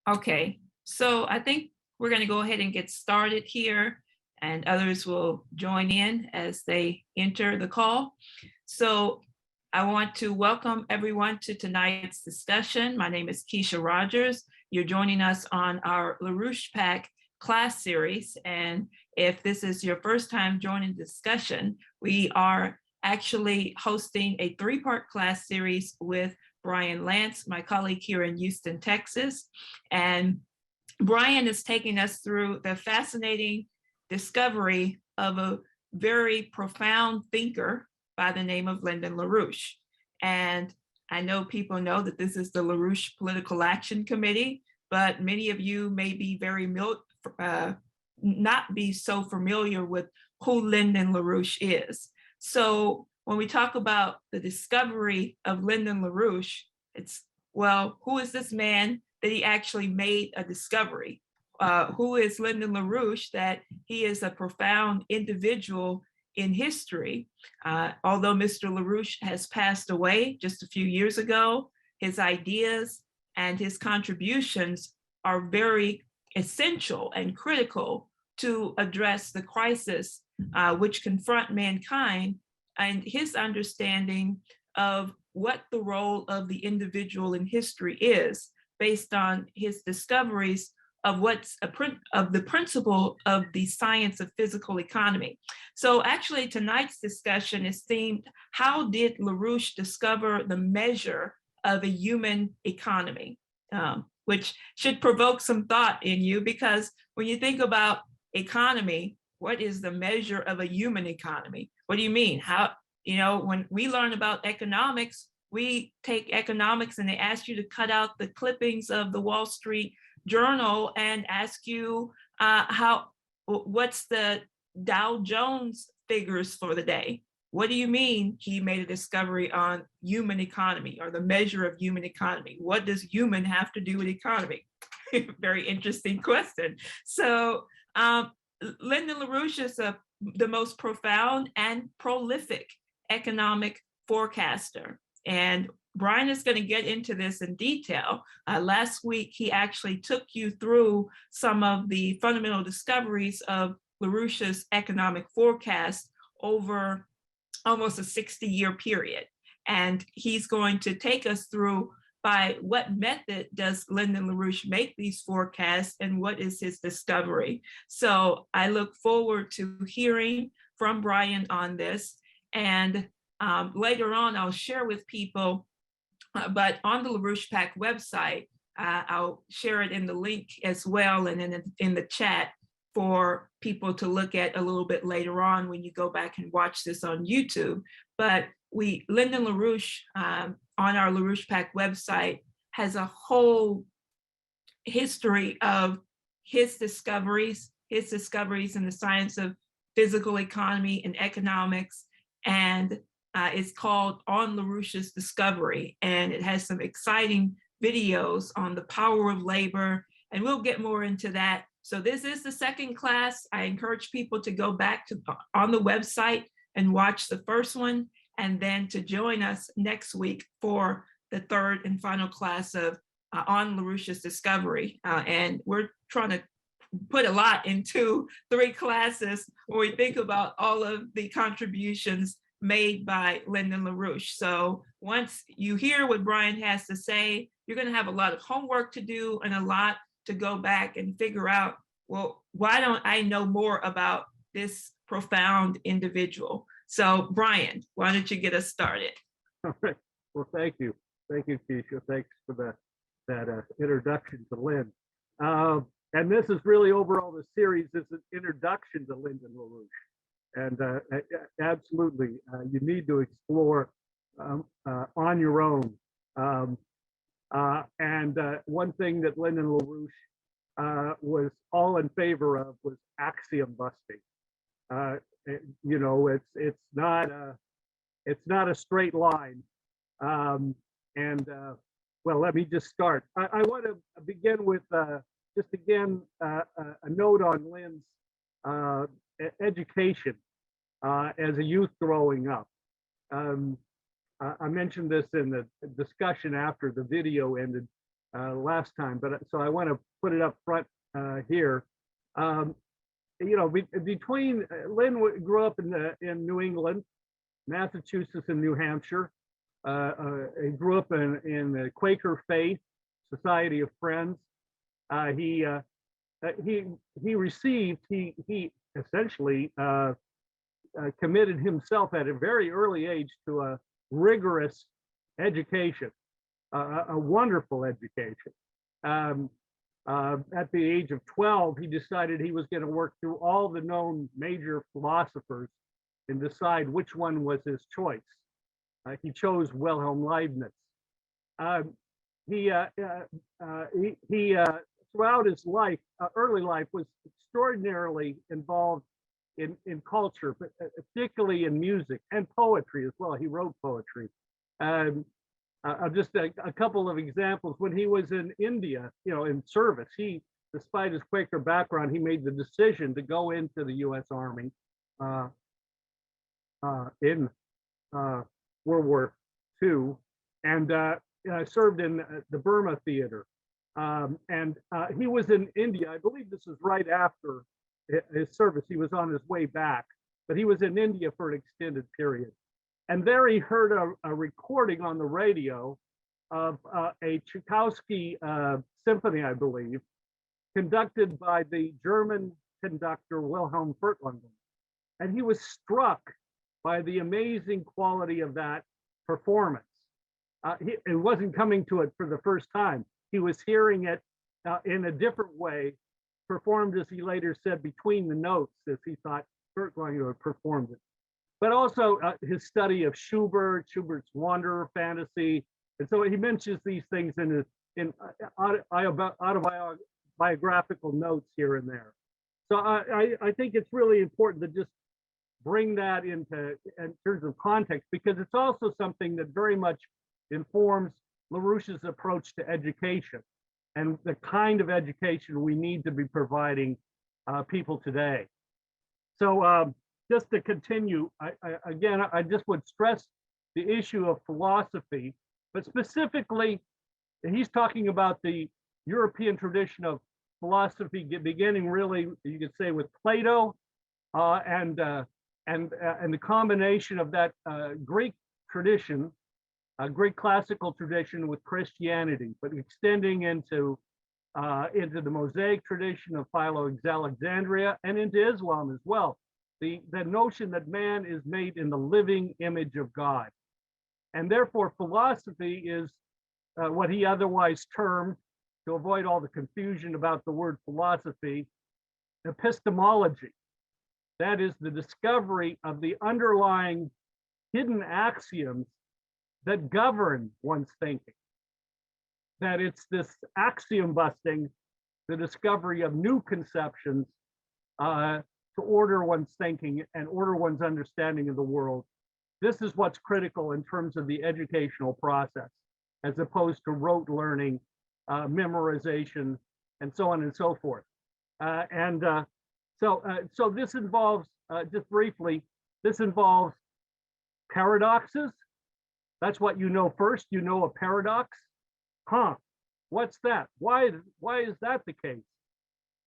Okay, so I think we're going to go ahead and get started here, and others will join in as they enter the call. So I want to welcome everyone to tonight's discussion. My name is Keisha Rogers. You're joining us on our LaRouche Pack class series. And if this is your first time joining the discussion, we are actually hosting a three-part class series with Brian Lantz, my colleague here in Houston, Texas. And Brian is taking us through the fascinating discovery of a very profound thinker by the name of Lyndon LaRouche. And I know people know that this is the LaRouche Political Action Committee, but many of you may be not be so familiar with who Lyndon LaRouche is. So when we talk about the discovery of Lyndon LaRouche, it's, well, who is this man that he actually made a discovery? Who is Lyndon LaRouche that he is a profound individual in history? Although Mr. LaRouche has passed away just a few years ago, his ideas and his contributions are very essential and critical to address the crisis which confront mankind, and his understanding of what the role of the individual in history is based on his discoveries of of the principle of the science of physical economy. So actually tonight's discussion is themed, how did LaRouche discover the measure of a human economy? Which should provoke some thought in you, because when you think about economy, what is the measure of a human economy? What do you mean? How, when we learn about economics, we take economics and they ask you to cut out the clippings of the Wall Street Journal and ask you what's the Dow Jones figures for the day? What do you mean he made a discovery on human economy, or the measure of human economy? What does human have to do with economy? Very interesting question. So Lyndon LaRouche is the most profound and prolific economic forecaster. And Brian is going to get into this in detail. Last week, he actually took you through some of the fundamental discoveries of LaRouche's economic forecast over almost a 60-year period. And he's going to take us through by what method does Lyndon LaRouche make these forecasts and what is his discovery. So I look forward to hearing from Brian on this. And later on, I'll share with people, but on the LaRouche Pack website, I'll share it in the link as well, and then in the chat for people to look at a little bit later on when you go back and watch this on YouTube. But Lyndon LaRouche on our LaRouche Pack website has a whole history of his discoveries in the science of physical economy and economics, and it's called On LaRouche's Discovery, and it has some exciting videos on the power of labor, and we'll get more into that. So this is the second class. I encourage people to go back on the website and watch the first one, and then to join us next week for the third and final class of On LaRouche's Discovery. And we're trying to put a lot into 3 classes when we think about all of the contributions made by Lyndon LaRouche. So once you hear what Brian has to say, you're going to have a lot of homework to do and a lot to go back and figure out, well, why don't I know more about this profound individual? So Brian, why don't you get us started? All right. Well, thank you. Thank you, Keisha. Thanks for that introduction to Lynn. And this is really overall the series is an introduction to Lyndon LaRouche. And absolutely, you need to explore on your own. And one thing that Lyndon LaRouche was all in favor of was axiom busting. It's not a straight line. Well, let me just start. I want to begin with just again a note on Lynn's education as a youth growing up. I mentioned this in the discussion after the video ended. last time, but so I want to put it up front here. You know, between Lynn grew up in New England, Massachusetts, and New Hampshire. He grew up in the Quaker faith, Society of Friends. He essentially committed himself at a very early age to a rigorous education, a wonderful education. At the age of 12, he decided he was going to work through all the known major philosophers and decide which one was his choice. He chose Wilhelm Leibniz. He throughout his life, early life, was extraordinarily involved in culture, but particularly in music and poetry as well. He wrote poetry. Just a couple of examples. When he was in India, you know, in service, he, despite his Quaker background, he made the decision to go into the U.S. Army in World War II, and served in the Burma theater. He was in India. I believe this is right after his service. He was on his way back, but he was in India for an extended period. And there he heard a recording on the radio of a Tchaikovsky symphony, I believe, conducted by the German conductor Wilhelm Furtwängler. And he was struck by the amazing quality of that performance. It wasn't coming to it for the first time. He was hearing it in a different way, performed, as he later said, between the notes, as he thought Furtwängler performed it. But also his study of Schubert's Wanderer fantasy. And so he mentions these things in autobiographical notes here and there. So I think it's really important to just bring that in terms of context, because it's also something that very much informs LaRouche's approach to education and the kind of education we need to be providing people today. So just to continue, I just would stress the issue of philosophy, but specifically, he's talking about the European tradition of philosophy beginning really, you could say, with Plato and the combination of that Greek tradition, Greek classical tradition with Christianity, but extending into the Mosaic tradition of Philo of Alexandria and into Islam as well. The notion that man is made in the living image of God. And therefore philosophy is what he otherwise termed, to avoid all the confusion about the word philosophy, epistemology. That is the discovery of the underlying hidden axioms that govern one's thinking. That it's this axiom busting, the discovery of new conceptions to order one's thinking and order one's understanding of the world. This is what's critical in terms of the educational process, as opposed to rote learning, memorization, and so on and so forth. So this involves, just briefly, this involves paradoxes. That's what you know first. You know a paradox. What's that? Why is that the case?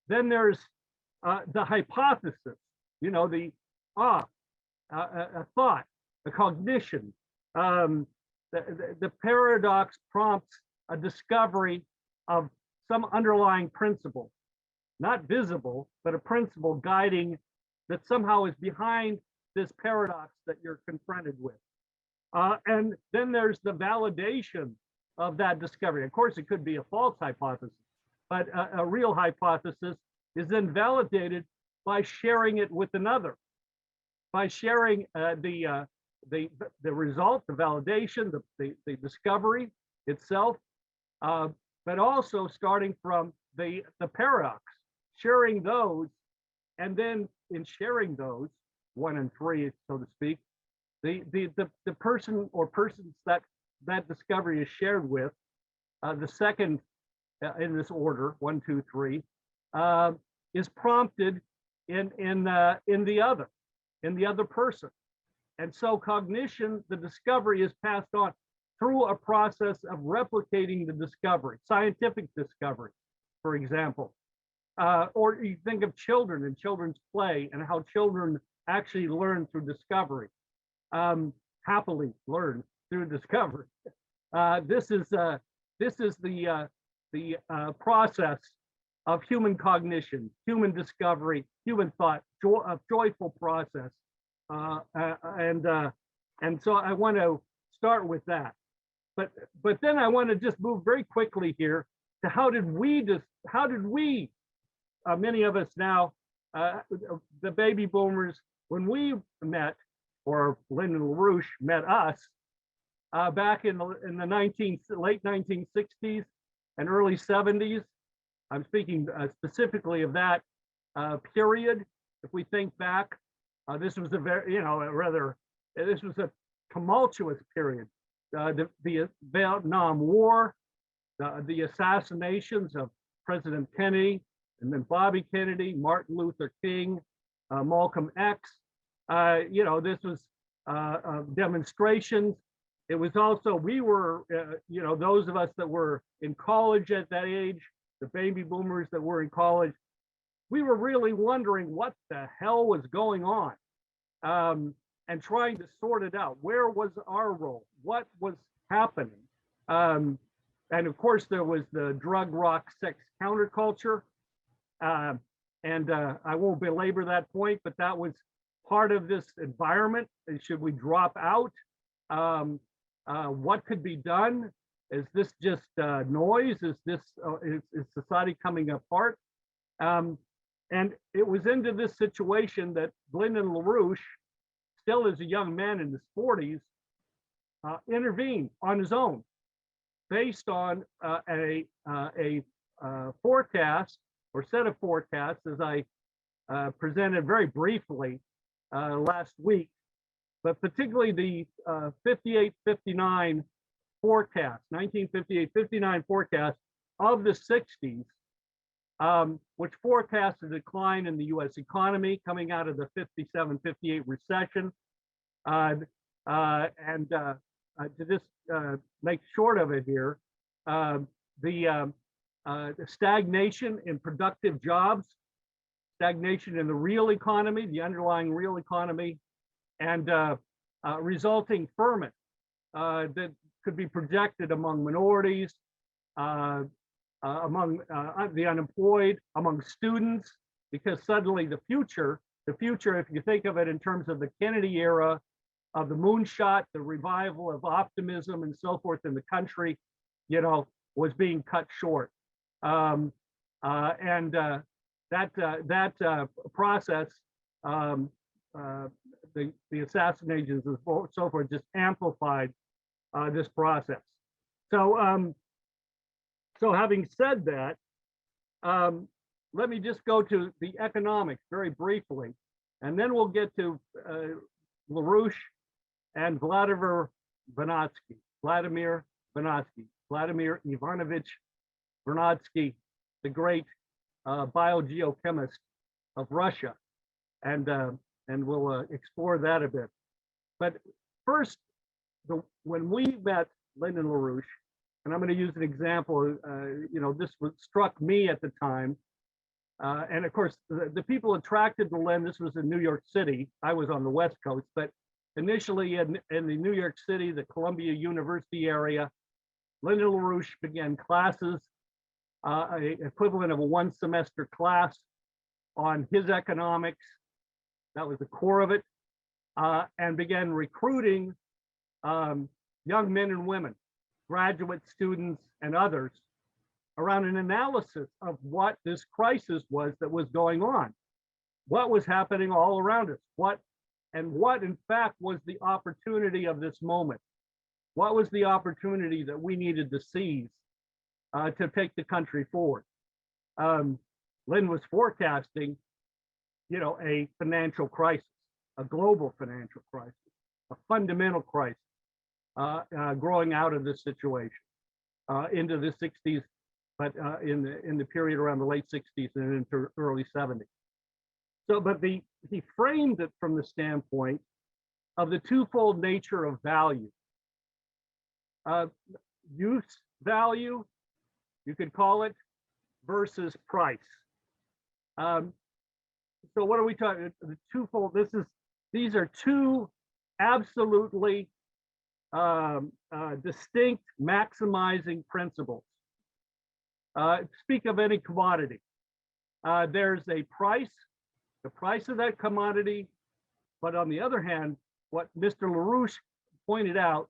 Then there's the hypothesis, you know, a thought, a cognition. The paradox prompts a discovery of some underlying principle, not visible, but a principle guiding that somehow is behind this paradox that you're confronted with. And then there's the validation of that discovery. Of course, it could be a false hypothesis, but a real hypothesis is then validated by sharing it with another, by sharing the result, the validation, the discovery itself, but also starting from the paradox, sharing those, and then in sharing those, 1 and 3, so to speak, the person or persons that discovery is shared with, the second in this order, 1, 2, 3, is prompted in the other person. And so cognition, the discovery, is passed on through a process of replicating the discovery, scientific discovery, for example. Or you think of children and children's play and how children actually learn through discovery, happily learn through discovery. This is the process of human cognition, human discovery, human thought, a joyful process. And so I want to start with that. But then I want to just move very quickly here to how did we, many of us now, the baby boomers, when we met, or Lyndon LaRouche met us back in the late 1960s and early 70s. I'm speaking specifically of that period. If we think back, this was a very, this was a tumultuous period. The Vietnam War, the assassinations of President Kennedy, and then Bobby Kennedy, Martin Luther King, Malcolm X. This was demonstrations. It was also, we were, those of us that were in college at that age, the baby boomers that were in college, we were really wondering what the hell was going on, and trying to sort it out. Where was our role? What was happening? And of course, there was the drug, rock, sex counterculture. And I won't belabor that point, but that was part of this environment. Should we drop out? What could be done? Is this just noise? Is this is society coming apart? And it was into this situation that Lyndon LaRouche, still as a young man in his 40s, intervened on his own, based on a forecast or set of forecasts, as I presented very briefly last week, but particularly the 58-59 forecast, 1958-59 forecast of the 60s, which forecast a decline in the US economy coming out of the 57-58 recession. To just make short of it here, the stagnation in productive jobs, stagnation in the real economy, the underlying real economy, and resulting ferment that could be projected among minorities, among the unemployed, among students, because suddenly the future, if you think of it in terms of the Kennedy era, of the moonshot, the revival of optimism and so forth in the country, was being cut short. That process, the assassinations and so forth, just amplified this process. So, having said that, let me just go to the economics very briefly, and then we'll get to LaRouche and Vladimir Vernadsky, Vladimir Ivanovich Vernadsky, the great biogeochemist of Russia, and we'll explore that a bit. But first, when we met Lyndon LaRouche, and I'm going to use an example, this struck me at the time, and of course, the people attracted to Lyndon, this was in New York City. I was on the West Coast, but initially in the New York City, the Columbia University area, Lyndon LaRouche began classes, equivalent of a one-semester class on his economics. That was the core of it, and began recruiting young men and women, graduate students and others, around an analysis of what this crisis was that was going on, what was happening all around us, what in fact was the opportunity of this moment, what was the opportunity that we needed to seize to take the country forward. Lynn was forecasting, a financial crisis, a global financial crisis, a fundamental crisis, growing out of this situation into the 60s, but in the period around the late 60s and into early 70s. So, but he framed it from the standpoint of the twofold nature of value. uh, use value, you could call it, versus price. So what are we talking? The twofold. These are two absolutely distinct maximizing principles. Speak of any commodity. There's a price, the price of that commodity, but on the other hand, what Mr. LaRouche pointed out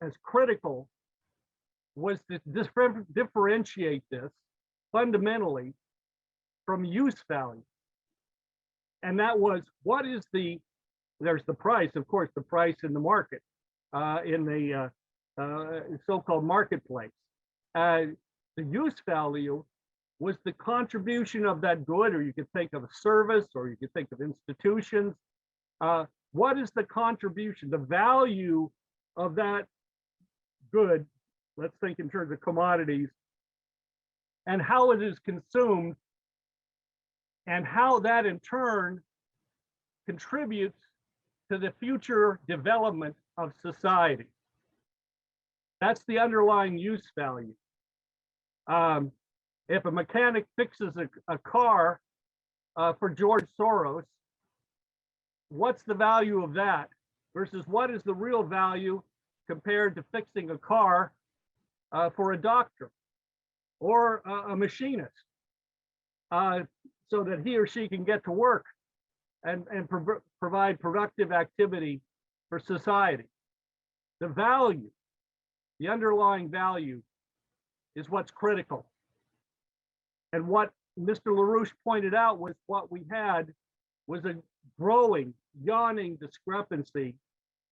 as critical was to differentiate this fundamentally from use value. And that was, what is there's the price, of course, the price in the market, in the so-called marketplace. The use value was the contribution of that good, or you could think of a service, or you could think of institutions. What is the contribution, the value of that good? Let's think in terms of commodities, and how it is consumed, and how that in turn contributes to the future development of society. That's the underlying use value. If a mechanic fixes a car for George Soros, what's the value of that versus what is the real value compared to fixing a car for a doctor or a machinist, so that he or she can get to work and provide productive activity for society. The value, the underlying value, is what's critical. And what Mr. LaRouche pointed out was what we had was a growing, yawning discrepancy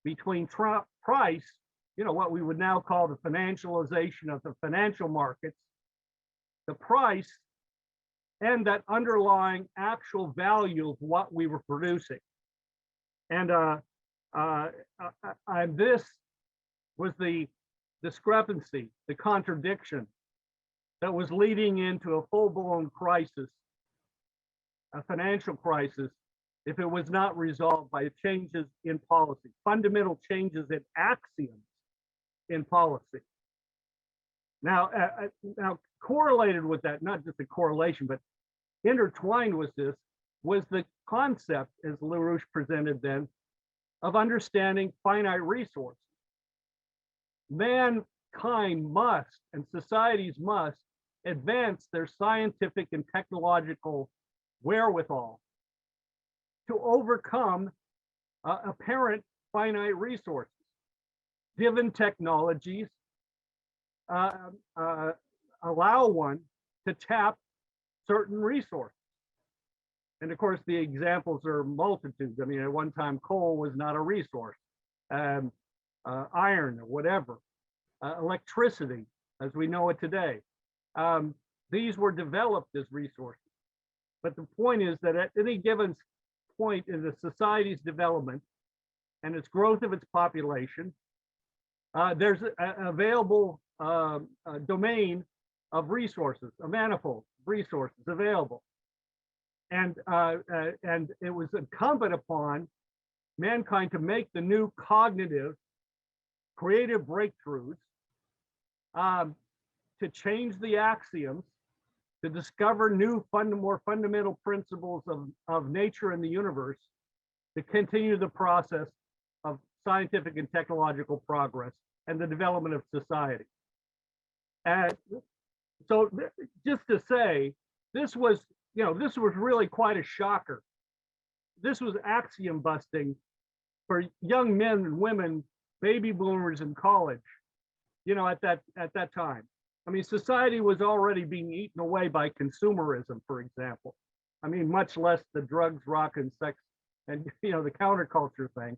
between price, what we would now call the financialization of the financial markets, the price, and that underlying actual value of what we were producing. And this was the discrepancy, the contradiction that was leading into a full-blown crisis, a financial crisis, if it was not resolved by changes in policy, fundamental changes in axioms in policy. Now correlated with that, not just a correlation, but intertwined with this, was the concept, as LaRouche presented then, of understanding finite resources. Mankind must, and societies must, advance their scientific and technological wherewithal to overcome apparent finite resources. Given technologies allow one to tap certain resources. And of course, the examples are multitudes. I mean, at one time, coal was not a resource. Iron or whatever, electricity, as we know it today. These were developed as resources. But the point is that at any given point in the society's development and its growth of its population, there's an available domain of resources, a manifold resources available. And it was incumbent upon mankind to make the new cognitive, creative breakthroughs, to change the axioms, to discover new more fundamental principles of nature and the universe, to continue the process of scientific and technological progress and the development of society. And so just to say, this was really quite a shocker. This was axiom busting for young men and women, baby boomers in college, at that time. I mean, society was already being eaten away by consumerism, for example. I mean, much less the drugs, rock, and sex, and the counterculture thing,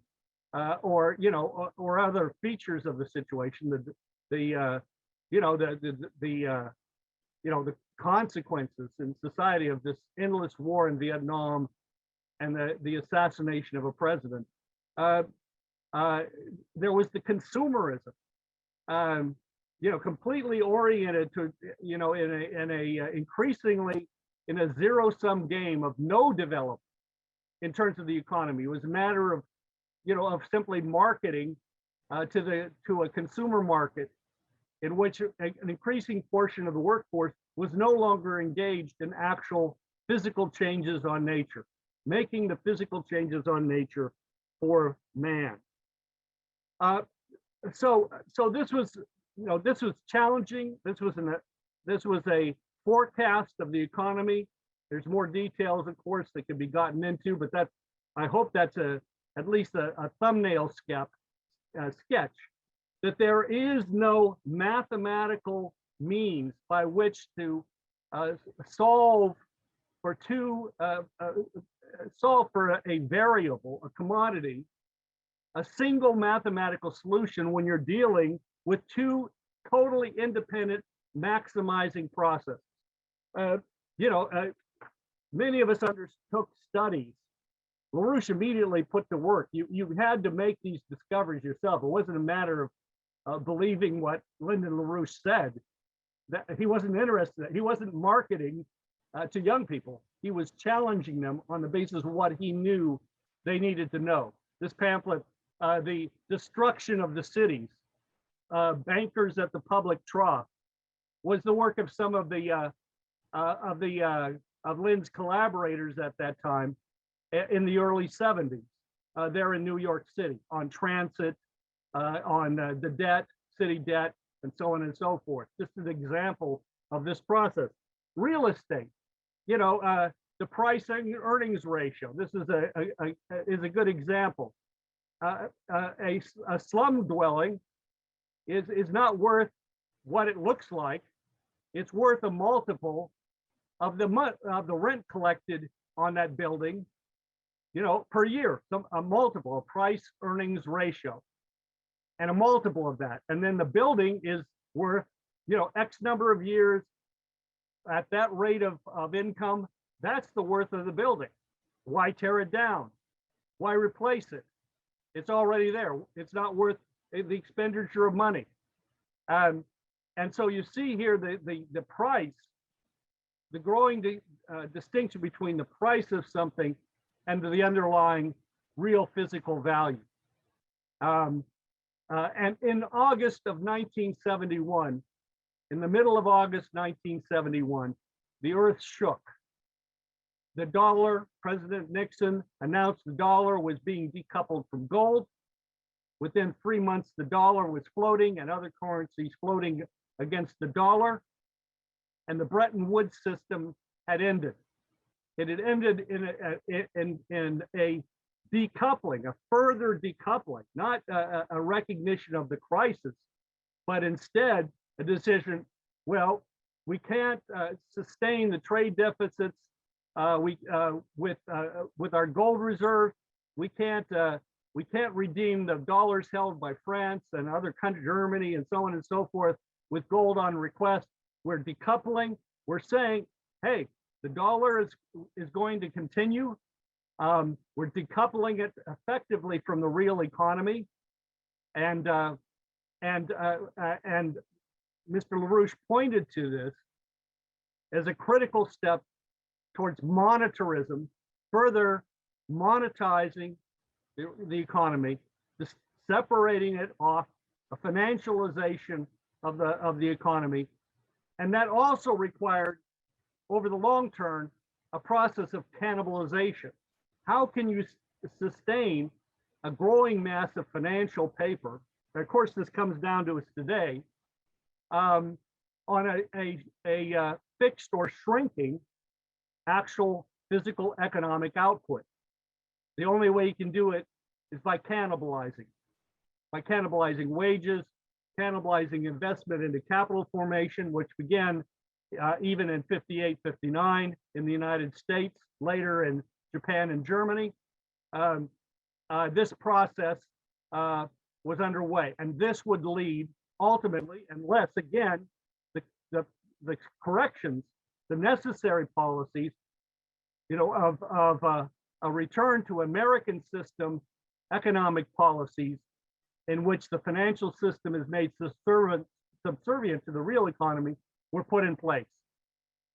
or other features of the situation. The consequences in society of this endless war in Vietnam and the assassination of a president. There was the consumerism, completely oriented to, in a increasingly in a zero-sum game of no development in terms of the economy. It was a matter of, of simply marketing to a consumer market in which an increasing portion of the workforce was no longer engaged in actual physical changes on nature, making the physical changes on nature for man. So this was, this was challenging. This was a forecast of the economy. There's more details, of course, that can be gotten into, but I hope that's at least a thumbnail sketch that there is no mathematical means by which to solve for a variable, a commodity, a single mathematical solution when you're dealing with two totally independent maximizing processes. Many of us undertook studies. LaRouche immediately put to work. You had to make these discoveries yourself. It wasn't a matter of believing what Lyndon LaRouche said. That he wasn't interested. He wasn't marketing to young people. He was challenging them on the basis of what he knew they needed to know. This pamphlet, The Destruction of the Cities, Bankers at the Public Trough, was the work of some of Lynn's collaborators at that time in the early 70s. There in New York City, on transit, on the debt, city debt, and so on and so forth. Just an example of this process. Real estate, the pricing earnings ratio. This is a good example. A slum dwelling is not worth what it looks like. It's worth a multiple of the rent collected on that building, per year. A multiple, a price earnings ratio, and a multiple of that. And then the building is worth, X number of years at that rate of income. That's the worth of the building. Why tear it down? Why replace it? It's already there. It's not worth the expenditure of money. And so you see here the price, the growing distinction between the price of something and the underlying real physical value. And in August of 1971, in the middle of August 1971, the earth shook. The dollar, President Nixon announced the dollar was being decoupled from gold. Within 3 months, the dollar was floating and other currencies floating against the dollar. And the Bretton Woods system had ended. It had ended in a decoupling, a further decoupling, not a recognition of the crisis, but instead a decision, well, we can't sustain the trade deficits with our gold reserve. We can't redeem the dollars held by France and other countries, Germany and so on and so forth, with gold on request. We're decoupling. We're saying, hey, the dollar is going to continue. We're decoupling it effectively from the real economy, and Mr. LaRouche pointed to this as a critical step towards monetarism, further monetizing the economy, just separating it off, a financialization of the economy, and that also required, over the long term, a process of cannibalization. How can you sustain a growing mass of financial paper? And of course, this comes down to us today, on a fixed or shrinking actual physical economic output. The only way you can do it is by cannibalizing wages, cannibalizing investment into capital formation, which began even in 58, 59 in the United States, later in Japan and Germany. This process was underway, and this would lead ultimately, unless again, the corrections, the necessary policies, of a return to American system economic policies in which the financial system is made subservient to the real economy, were put in place.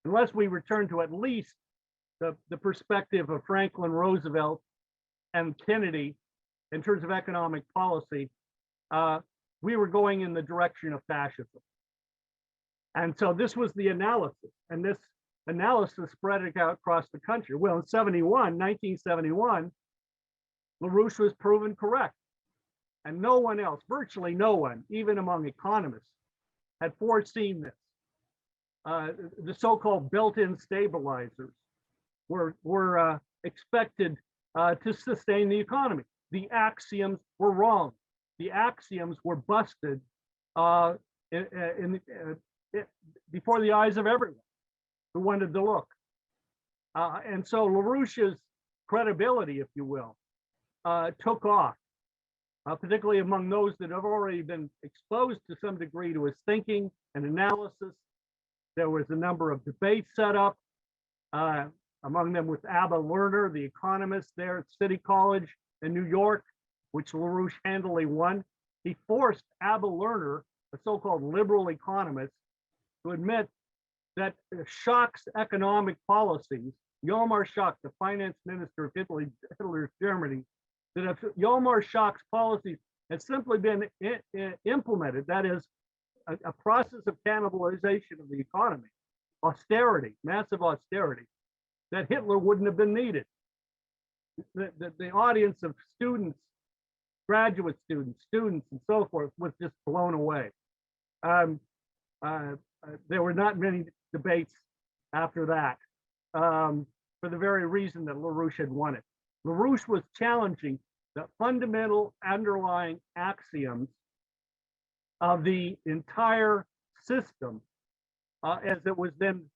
Unless we return to at least the perspective of Franklin Roosevelt and Kennedy in terms of economic policy, we were going in the direction of fascism. And so this was the analysis, and this analysis spread it out across the country. Well, in 1971, LaRouche was proven correct. And no one else, virtually no one, even among economists, had foreseen this. The so-called built-in stabilizers were expected to sustain the economy. The axioms were wrong. The axioms were busted before the eyes of everyone who wanted to look. And so LaRouche's credibility, if you will, took off, particularly among those that have already been exposed to some degree to his thinking and analysis. There was a number of debates set up, among them with Abba Lerner, the economist there at City College in New York, which LaRouche handily won. He forced Abba Lerner, a so-called liberal economist, to admit that Schacht's economic policies, Hjalmar Schacht, the finance minister of Hitler's Germany, that if Hjalmar Schacht's policies had simply been implemented, that is, a process of cannibalization of the economy, austerity, massive austerity, that Hitler wouldn't have been needed. The audience of students, graduate students, and so forth was just blown away. There were not many debates after that, for the very reason that LaRouche had won it. LaRouche was challenging the fundamental underlying axioms of the entire system as it was then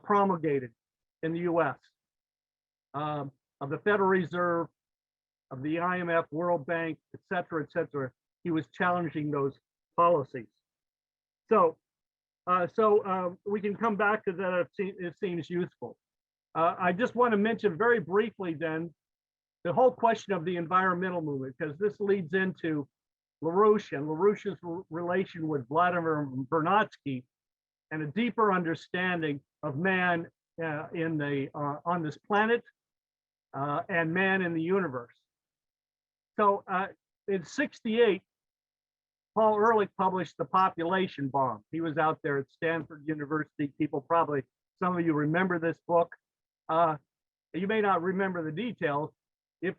promulgated in the US, of the Federal Reserve, of the IMF, World Bank, et cetera, et cetera. He was challenging those policies. So we can come back to that if it seems useful. I just want to mention very briefly then the whole question of the environmental movement, because this leads into LaRouche and LaRouche's relation with Vladimir Vernadsky and a deeper understanding of man on this planet and man in the universe. So in '68, Paul Ehrlich published The Population Bomb. He was out there at Stanford University. People probably, some of you remember this book. You may not remember the details. It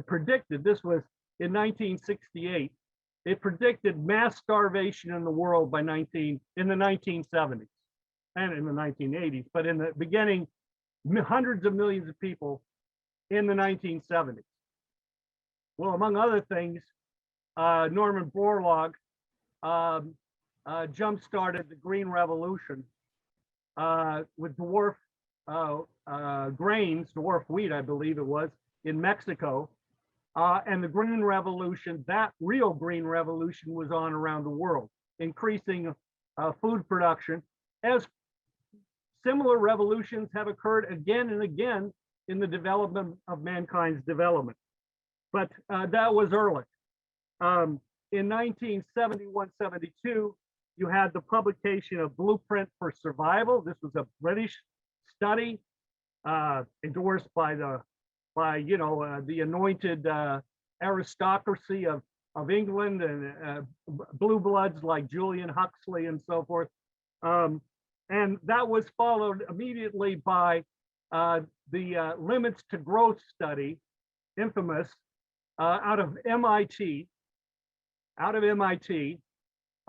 predicted, this was in 1968, it predicted mass starvation in the world in the 1970s and in the 1980s, but in the beginning, hundreds of millions of people in the 1970s. Well, among other things, Norman Borlaug jump-started the Green Revolution with dwarf grains, dwarf wheat, I believe it was, in Mexico. And the Green Revolution, that real Green Revolution, was on around the world, increasing food production, as similar revolutions have occurred again and again in the development of mankind's development. But that was Ehrlich. In 1971-72, you had the publication of Blueprint for Survival. This was a British study endorsed by the anointed aristocracy of England and blue bloods like Julian Huxley and so forth. And that was followed immediately by the Limits to Growth study, infamous, out of MIT,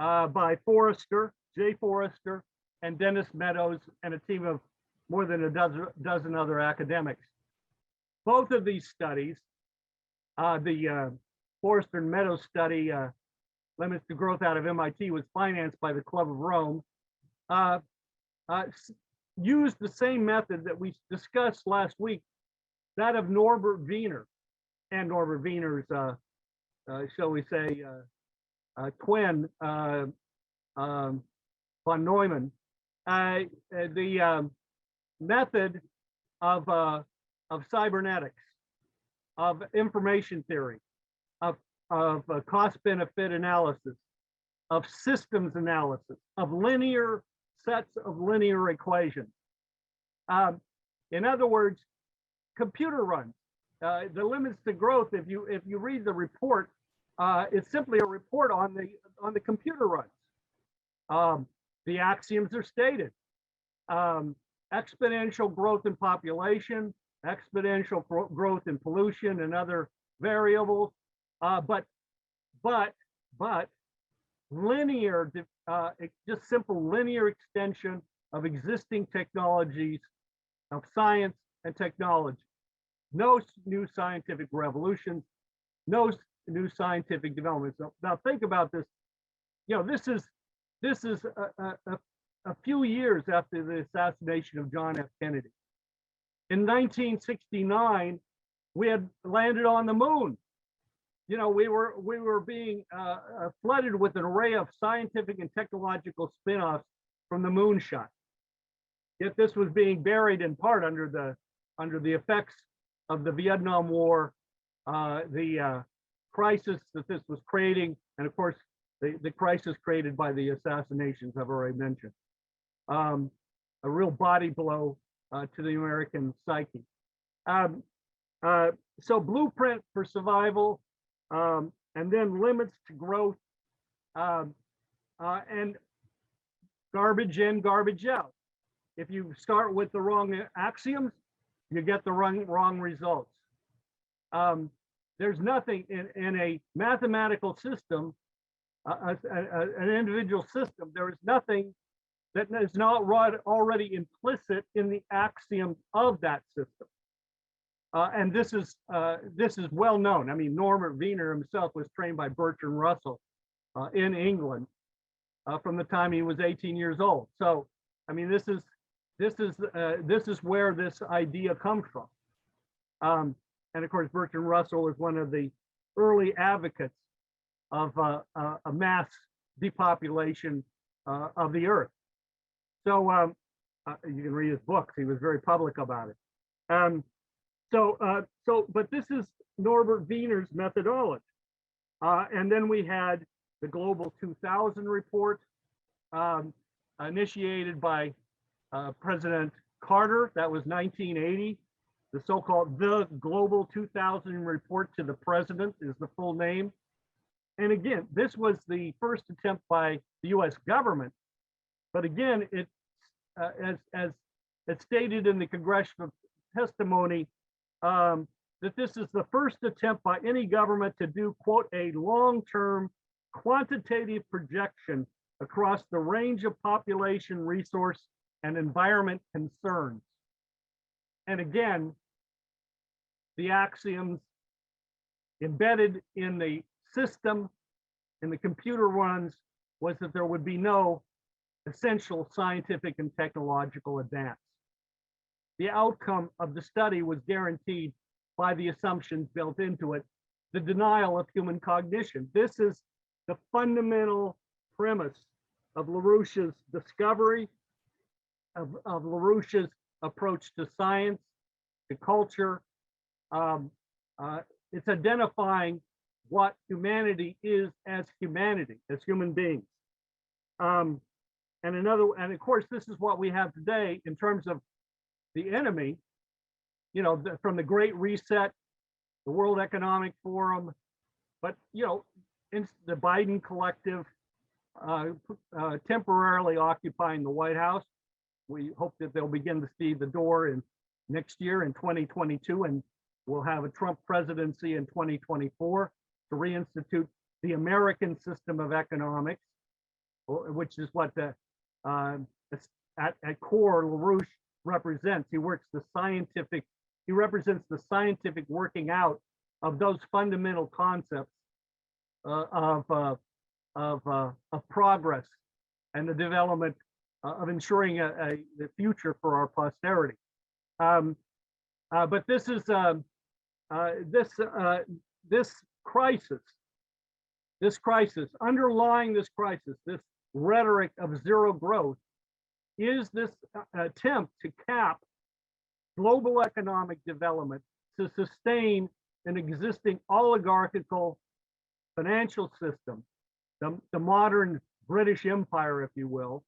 by Forrester, Jay Forrester, and Dennis Meadows, and a team of more than a dozen other academics. Both of these studies, the Forrester and Meadows study, Limits to Growth out of MIT, was financed by the Club of Rome, used the same method that we discussed last week, that of Norbert Wiener and Norbert Wiener's, shall we say, twin, von Neumann, the method of cybernetics, of information theory, of cost-benefit analysis, of systems analysis, of linear sets of linear equations. In other words, computer runs. The Limits to Growth, if you read the report it's simply a report on the computer runs. The axioms are stated. Exponential growth in population, exponential growth in pollution and other variables, but linear, just simple linear extension of existing technologies of science and technology. No new scientific revolutions, no new scientific developments. So now think about this. You know, this is a few years after the assassination of John F. Kennedy. In 1969, we had landed on the moon. You know, we were being flooded with an array of scientific and technological spin-offs from the moonshot. Yet this was being buried in part under the effects of the Vietnam War, the crisis that this was creating, and of course the crisis created by the assassinations I've already mentioned. A real body blow to the American psyche. So blueprint for survival, and then limits to growth, and garbage in, garbage out. If you start with the wrong axioms, you get the wrong results. There's nothing in a mathematical system, an individual system, there is nothing that is not already implicit in the axioms of that system. And this is well known. I mean, Norbert Wiener himself was trained by Bertrand Russell in England from the time he was 18 years old. So, I mean, this is where this idea comes from. And of course, Bertrand Russell is one of the early advocates of a mass depopulation of the earth. So you can read his books. He was very public about it. But this is Norbert Wiener's methodology. And then we had the Global 2000 report initiated by President Carter. That was 1980. The so-called the Global 2000 report to the president is the full name. And again, this was the first attempt by the US government. But again, it as stated in the congressional testimony, that this is the first attempt by any government to do, quote, a long-term quantitative projection across the range of population, resource, and environment concerns. And again, the axioms embedded in the system, in the computer runs, was that there would be no essential scientific and technological advance. The outcome of the study was guaranteed by the assumptions built into it, the denial of human cognition. This is the fundamental premise of LaRouche's discovery, of LaRouche's approach to science, to culture. It's identifying what humanity is as humanity, as human beings. And of course, this is what we have today in terms of the enemy, you know, from the Great Reset, the World Economic Forum, but, you know, the Biden collective temporarily occupying the White House. We hope that they'll begin to see the door in next year in 2022, and we'll have a Trump presidency in 2024 to reinstitute the American system of economics, which is what at core LaRouche represents. He represents the scientific working out of those fundamental concepts of progress and the development of ensuring the future for our posterity. But this is this crisis, underlying this crisis, this rhetoric of zero growth, is this attempt to cap global economic development to sustain an existing oligarchical financial system, the modern British Empire, if you will,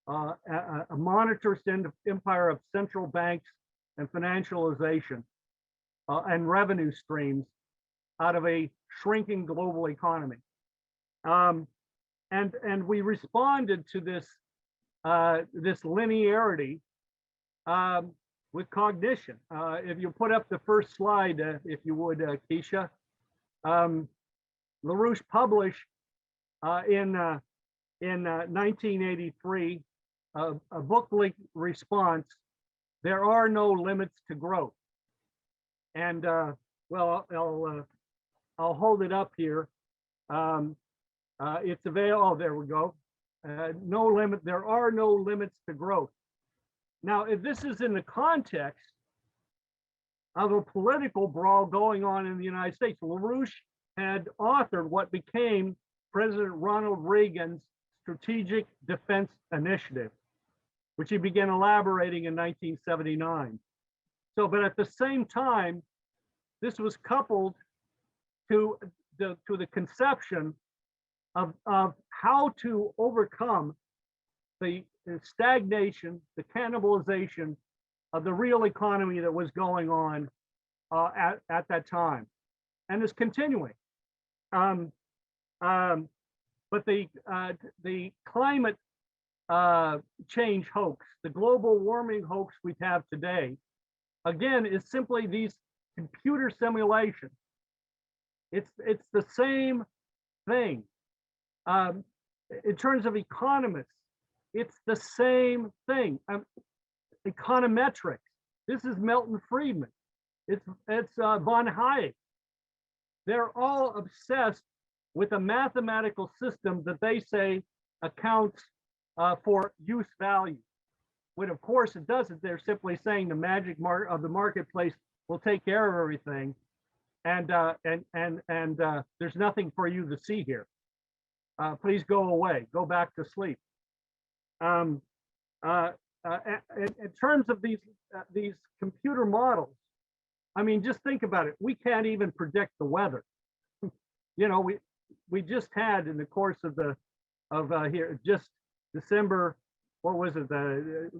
a monetarist empire of central banks and financialization and revenue streams out of a shrinking global economy. And we responded to this this linearity with cognition. If you put up the first slide, if you would, Keisha, LaRouche published in 1983 a book-length response, "There are no limits to growth." And well, I'll hold it up here. It's available. Oh, there we go. No limit. There are no limits to growth. Now, if this is in the context of a political brawl going on in the United States, LaRouche had authored what became President Ronald Reagan's Strategic Defense Initiative, which he began elaborating in 1979. So, but at the same time, this was coupled to the conception of how to overcome the stagnation, the cannibalization of the real economy that was going on at that time, and is continuing. But the climate change hoax, the global warming hoax we have today, again, is simply these computer simulations. It's the same thing. In terms of economists, it's the same thing. Econometrics. This is Milton Friedman. It's von Hayek. They're all obsessed with a mathematical system that they say accounts for use value. When of course it doesn't. They're simply saying the magic of the marketplace will take care of everything, and there's nothing for you to see here. Please go away. Go back to sleep. In terms of these computer models, I mean, just think about it. We can't even predict the weather. You know, we just had in the course of here just December, what was it?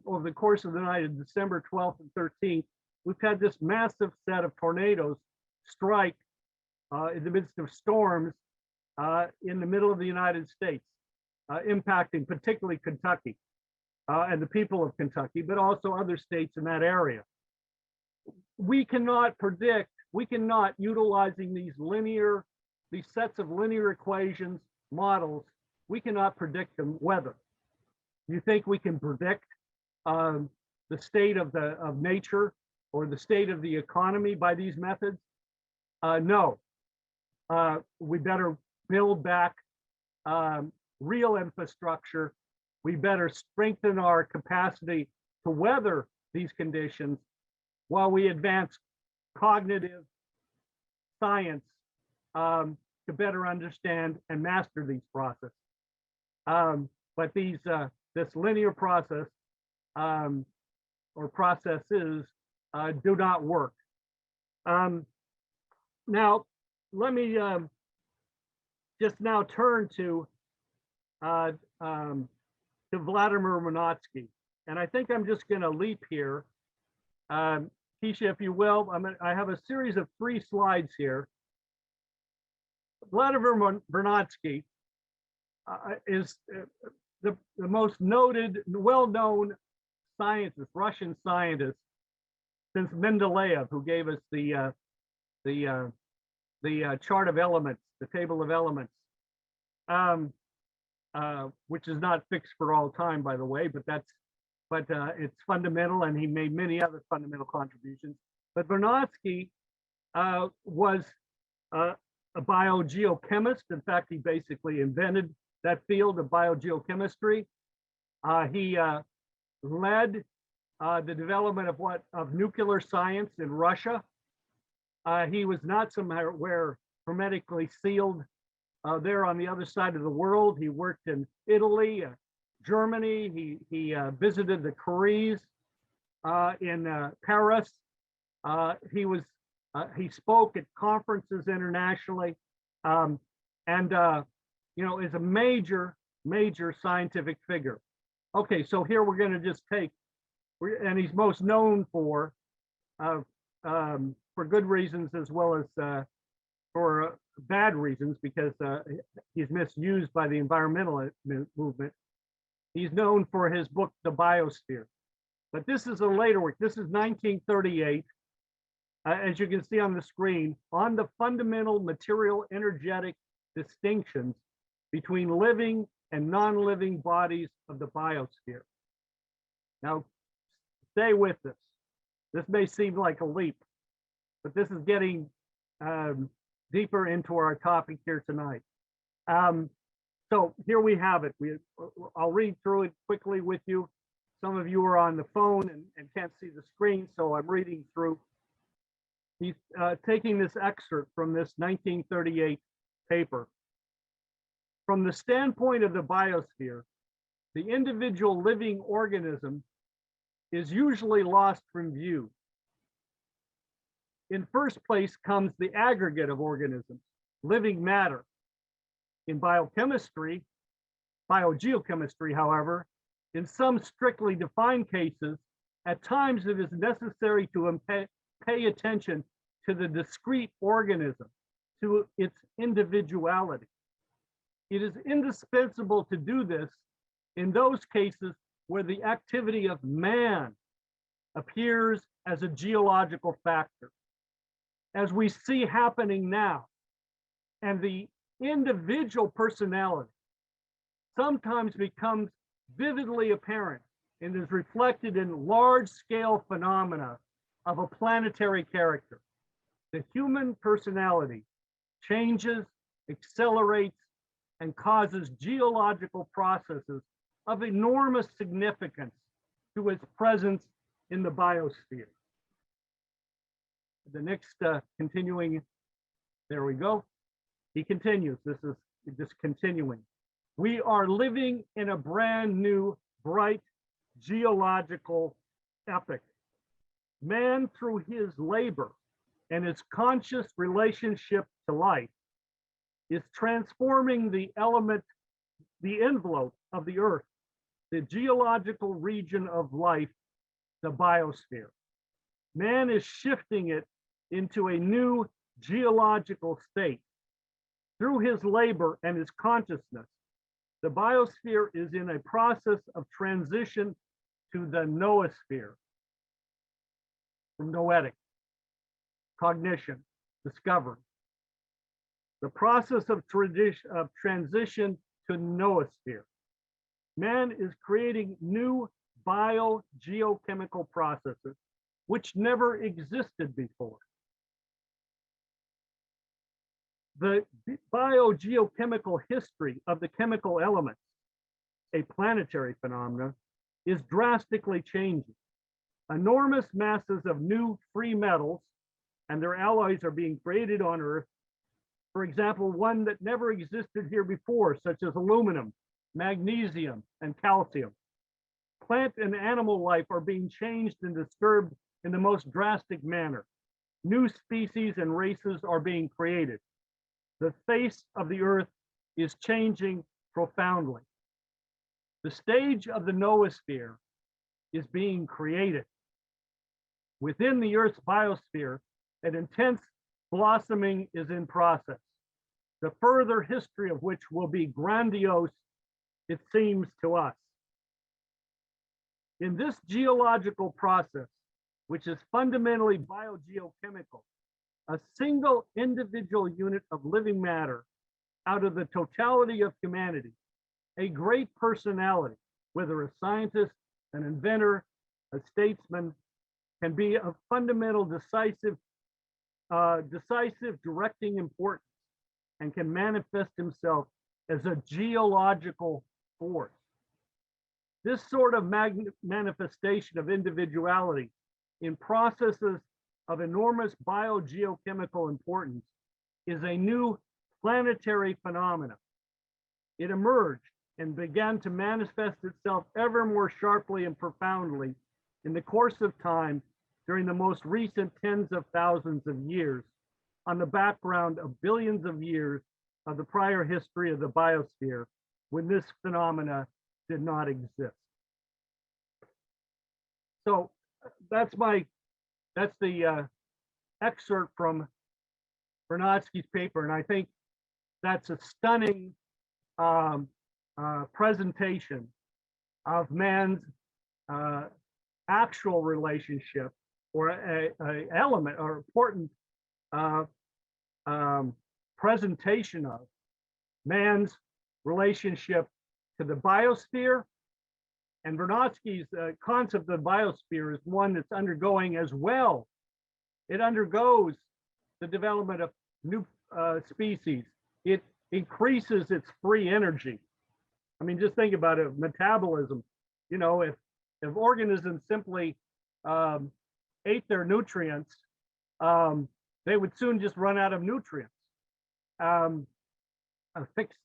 Over the course of the night of December 12th and 13th, we've had this massive set of tornadoes strike in the midst of storms in the middle of the United States, impacting particularly Kentucky and the people of Kentucky, but also other states in that area. We cannot predict, we cannot, utilizing these sets of linear equations, models, we cannot predict the weather. You think we can predict the state of nature or the state of the economy by these methods? No. We better build back real infrastructure. We better strengthen our capacity to weather these conditions while we advance cognitive science to better understand and master these processes. But this linear process or processes do not work. Now, let me just now turn to Vladimir Vernadsky. And I think I'm just going to leap here. Keisha, if you will, I have a series of 3 slides here. Vladimir Vernadsky is the most noted, well-known scientist, Russian scientist, since Mendeleev, who gave us the chart of elements, the table of elements, which is not fixed for all time, by the way, but it's fundamental, and he made many other fundamental contributions. But Vernadsky was a biogeochemist. In fact, he basically invented that field of biogeochemistry. He led the development of nuclear science in Russia. He was not somewhere hermetically sealed there on the other side of the world. He worked in Italy, Germany. He visited the Koreas in Paris. He spoke at conferences internationally, and is a major scientific figure. Okay, so here we're going to just take, and he's most known for good reasons, as well as for bad reasons, because he's misused by the environmental movement. He's known for his book, The Biosphere. But this is a later work. This is 1938. As you can see on the screen, on the fundamental material energetic distinctions between living and non-living bodies of the biosphere. Now, stay with this. This may seem like a leap, but this is getting deeper into our topic here tonight. So here we have it. I'll read through it quickly with you. Some of you are on the phone and can't see the screen, so I'm reading through. He's taking this excerpt from this 1938 paper. From the standpoint of the biosphere, the individual living organism is usually lost from view. In first place comes the aggregate of organisms, living matter. In biogeochemistry, however, in some strictly defined cases, at times it is necessary to pay attention to the discrete organism, to its individuality. It is indispensable to do this in those cases where the activity of man appears as a geological factor, as we see happening now, and the individual personality sometimes becomes vividly apparent and is reflected in large-scale phenomena of a planetary character. The human personality changes, accelerates, and causes geological processes of enormous significance to its presence in the biosphere. The next continuing, there we go. He continues, this is just continuing. We are living in a brand new, bright geological epoch. Man, through his labor and his conscious relationship to life, is transforming the envelope of the earth, the geological region of life, the biosphere. Man is shifting it into a new geological state. Through his labor and his consciousness, the biosphere is in a process of transition to the noosphere, from noetic, cognition, discovery. The process of transition to noosphere. Man is creating new biogeochemical processes which never existed before. The biogeochemical history of the chemical elements, a planetary phenomenon, is drastically changing. Enormous masses of new free metals and their alloys are being created on Earth. For example, one that never existed here before, such as aluminum, magnesium, and calcium. Plant and animal life are being changed and disturbed in the most drastic manner. New species and races are being created. The face of the Earth is changing profoundly. The stage of the noosphere is being created. Within the Earth's biosphere, an intense blossoming is in process, the further history of which will be grandiose, it seems to us. In this geological process, which is fundamentally biogeochemical, a single individual unit of living matter out of the totality of humanity, a great personality, whether a scientist, an inventor, a statesman, can be of fundamental decisive directing importance and can manifest himself as a geological force. This sort of manifestation of individuality in processes of enormous biogeochemical importance is a new planetary phenomenon. It emerged and began to manifest itself ever more sharply and profoundly in the course of time during the most recent tens of thousands of years on the background of billions of years of the prior history of the biosphere when this phenomena did not exist. So that's the excerpt from Vernadsky's paper, and I think that's a stunning presentation of man's actual relationship, or a element or important presentation of man's relationship to the biosphere. And Vernadsky's concept of the biosphere is one that's undergoing as well. It undergoes the development of new species. It increases its free energy. I mean, just think about it, metabolism. You know, if organisms simply ate their nutrients, they would soon just run out of nutrients. A fixed,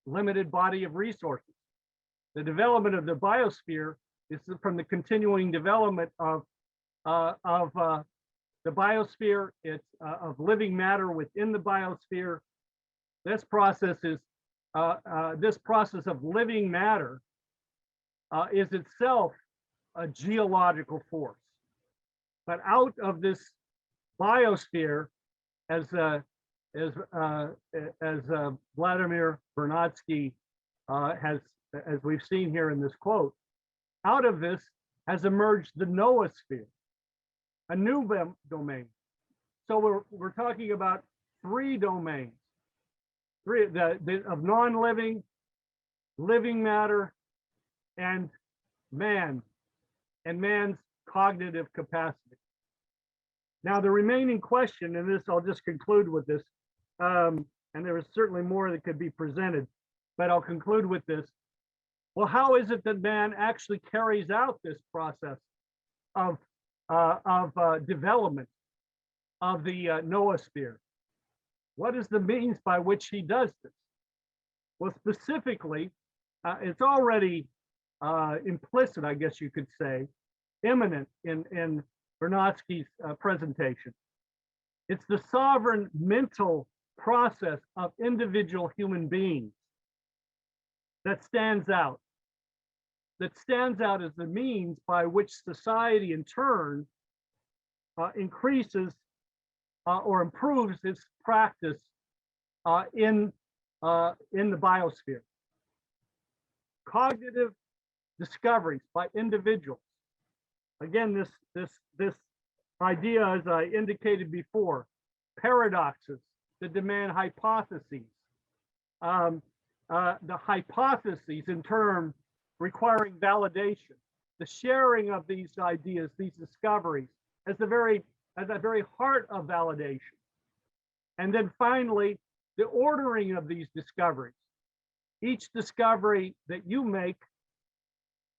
limited body of resources. The development of the biosphere is from the continuing development of the biosphere. It's of living matter within the biosphere. This process is this process of living matter is itself a geological force. But out of this biosphere, as Vladimir Vernadsky has, as we've seen here in this quote, out of this has emerged the noosphere, a new domain. So we're talking about three domains, of non-living, living matter, and man, and man's cognitive capacity. Now, the remaining question, and this I'll just conclude with this, and there is certainly more that could be presented, but I'll conclude with this. Well, how is it that man actually carries out this process of development of the noosphere? What is the means by which he does this? Well, specifically, it's already implicit, I guess you could say, imminent in Vernadsky's presentation. It's the sovereign mental process of individual human beings that stands out as the means by which society in turn increases or improves its practice in the biosphere. Cognitive discoveries by individuals. Again, this idea, as I indicated before, paradoxes that demand hypotheses. The hypotheses in turn requiring validation, the sharing of these ideas, these discoveries, as the very heart of validation. And then finally, the ordering of these discoveries. Each discovery that you make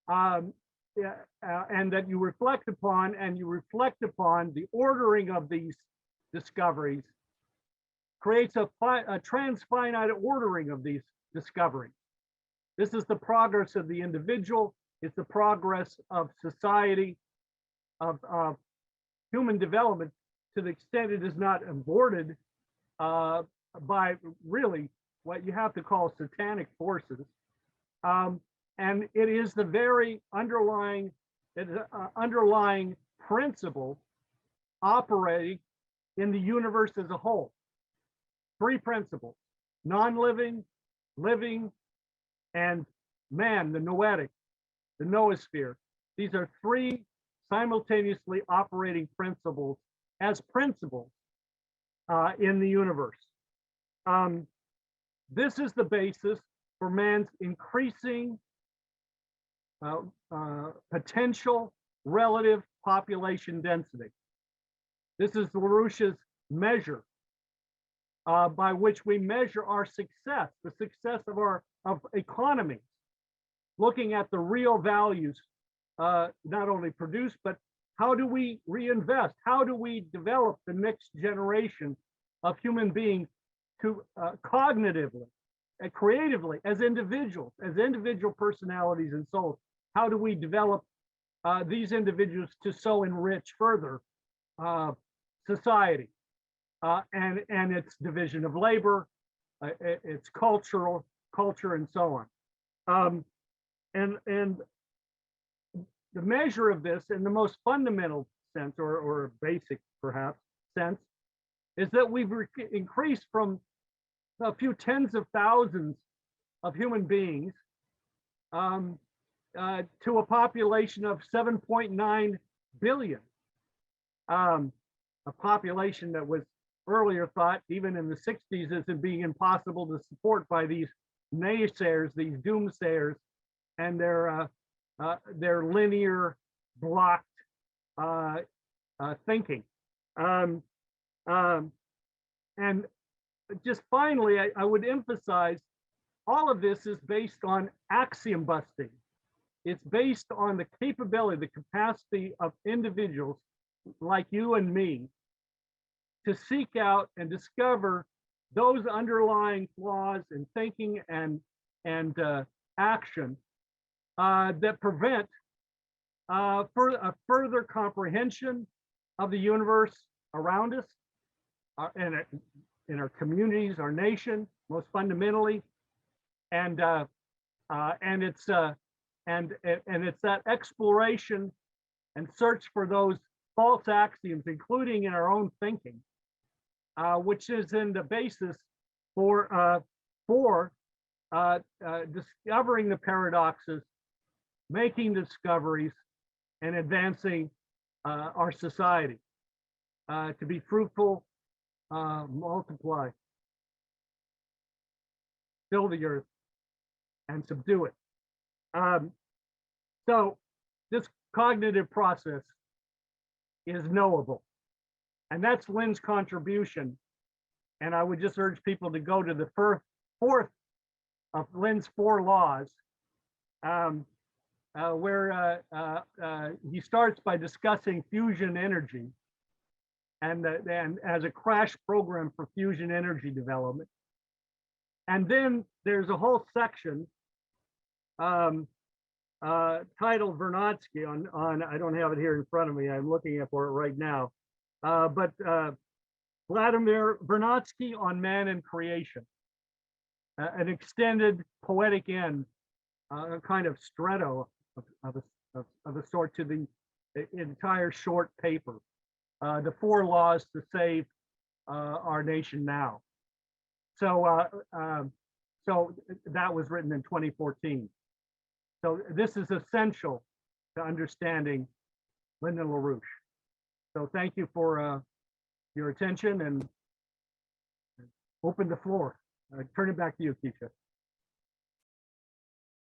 and that you reflect upon, the ordering of these discoveries creates a transfinite ordering of these discoveries. This is the progress of the individual. It's the progress of society, of human development, to the extent it is not aborted by really what you have to call satanic forces. And it is the very underlying principle operating in the universe as a whole. Three principles: non-living, living, and man, the noetic, the noosphere. These are three simultaneously operating principles as principles in the universe. This is the basis for man's increasing potential relative population density. This is LaRouche's measure by which we measure our success, the success of economies, looking at the real values not only produced, but how do we reinvest? How do we develop the next generation of human beings to cognitively and creatively, as individuals, as individual personalities and souls? How do we develop these individuals to so enrich further society and its division of labor, its culture, and so on? And the measure of this, in the most fundamental sense, or basic perhaps sense, is that we've increased from a few tens of thousands of human beings to a population of 7.9 billion. A population that was earlier thought, even in the 60s, as being impossible to support by these naysayers, these doomsayers, and their linear, blocked thinking. And just finally, I would emphasize all of this is based on axiom busting. It's based on the capability, the capacity of individuals like you and me to seek out and discover those underlying flaws in thinking and action that prevent further comprehension of the universe around us, in our communities, our nation, most fundamentally, and it's that exploration and search for those false axioms, including in our own thinking, which is in the basis for discovering the paradoxes, making discoveries, and advancing our society to be fruitful, multiply, fill the earth, and subdue it. So this cognitive process is knowable. And that's Lynn's contribution. And I would just urge people to go to the fourth of Lynn's 4 laws, where he starts by discussing fusion energy and as a crash program for fusion energy development. And then there's a whole section titled Vernadsky on, I don't have it here in front of me, I'm looking for it right now, but Vladimir Vernadsky on man and creation, an extended poetic end, a kind of stretto of a sort to the entire short paper, the 4 laws to save our nation now. So, so that was written in 2014. So this is essential to understanding Lyndon LaRouche. So thank you for your attention, and open the floor. Turn it back to you, Keisha.